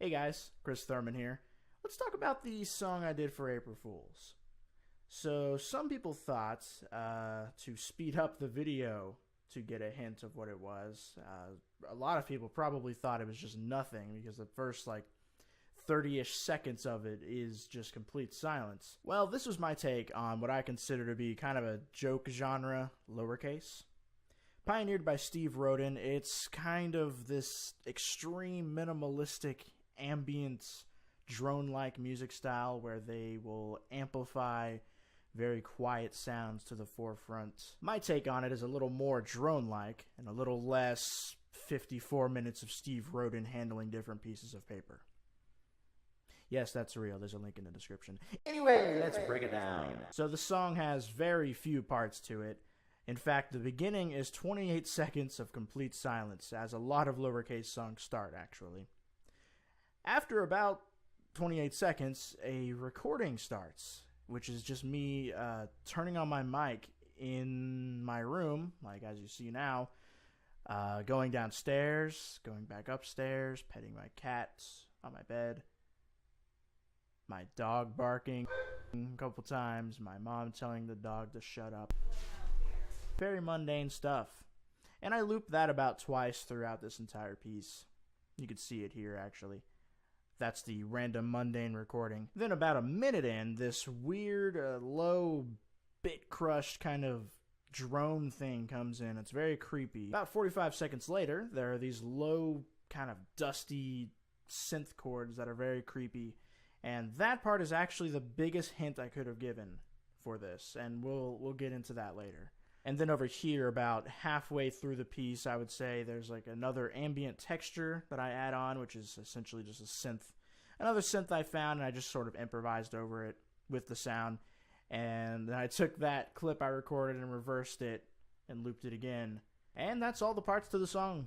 Hey guys, Chris Thurman here. Let's talk about the song I did for April Fools. So some people thought to speed up the video to get a hint of what it was. A lot of people probably thought it was just nothing because the first 30-ish seconds of it is just complete silence. Well, this was my take on what I consider to be kind of a joke genre, lowercase. Pioneered by Steve Roden, it's kind of this extreme minimalistic ambient drone-like music style where they will amplify very quiet sounds to the forefront. My take on it is a little more drone-like and a little less 54 minutes of Steve Roden handling different pieces of paper. Yes, that's real. There's a link in the description. Anyway, let's break it down. So the song has very few parts to it. In fact, the beginning is 28 seconds of complete silence, as a lot of lowercase songs start, actually. After about 28 seconds, a recording starts, which is just me turning on my mic in my room, like as you see now, going downstairs, going back upstairs, petting my cat on my bed, my dog barking a couple times, my mom telling the dog to shut up. Very mundane stuff. And I looped that about twice throughout this entire piece. You can see it here, actually. That's the random mundane recording. Then about a minute in, this weird, low, bit-crushed kind of drone thing comes in. It's very creepy. About 45 seconds later, there are these low, kind of dusty synth chords that are very creepy. And that part is actually the biggest hint I could have given for this. And we'll get into that later. And then over here, about halfway through the piece, I would say there's another ambient texture that I add on, which is essentially just a synth. Another synth I found, and I just sort of improvised over it with the sound. And then I took that clip I recorded and reversed it and looped it again. And that's all the parts to the song.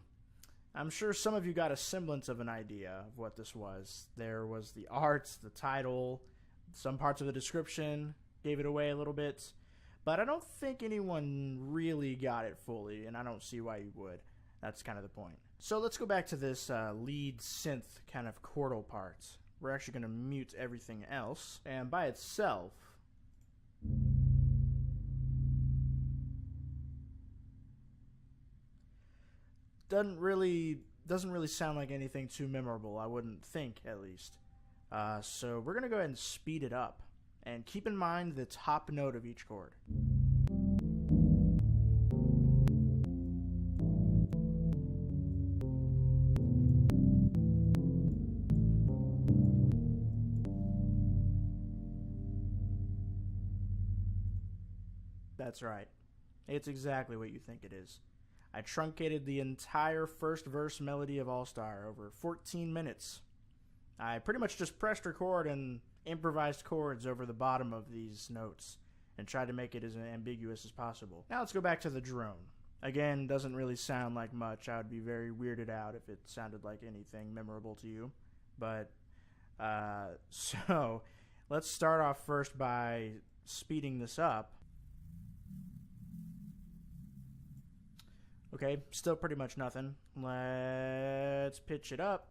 I'm sure some of you got a semblance of an idea of what this was. There was the art, the title, some parts of the description gave it away a little bit. But I don't think anyone really got it fully, and I don't see why you would. That's kind of the point. So let's go back to this lead synth kind of chordal part. We're actually going to mute everything else, and by itself, doesn't really sound like anything too memorable, I wouldn't think, at least. So we're going to go ahead and speed it up. And keep in mind the top note of each chord. That's right. It's exactly what you think it is. I truncated the entire first verse melody of All Star over 14 minutes. I pretty much just pressed record and improvised chords over the bottom of these notes and tried to make it as ambiguous as possible. Now let's go back to the drone. Again, doesn't really sound like much. I would be very weirded out if it sounded like anything memorable to you. But, so, let's start off first by speeding this up. Okay, still pretty much nothing. Let's pitch it up.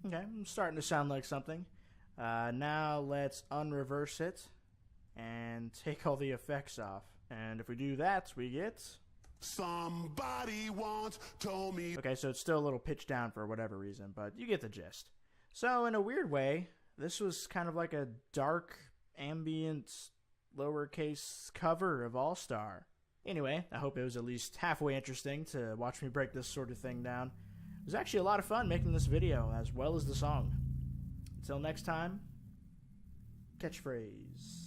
Okay, I'm starting to sound like something. Now let's unreverse it and take all the effects off. And if we do that, we get... Somebody once told me... Okay, so it's still a little pitched down for whatever reason, but you get the gist. So in a weird way, this was kind of like a dark, ambient, lowercase cover of All Star. Anyway, I hope it was at least halfway interesting to watch me break this sort of thing down. It was actually a lot of fun making this video, as well as the song. Until next time, catchphrase.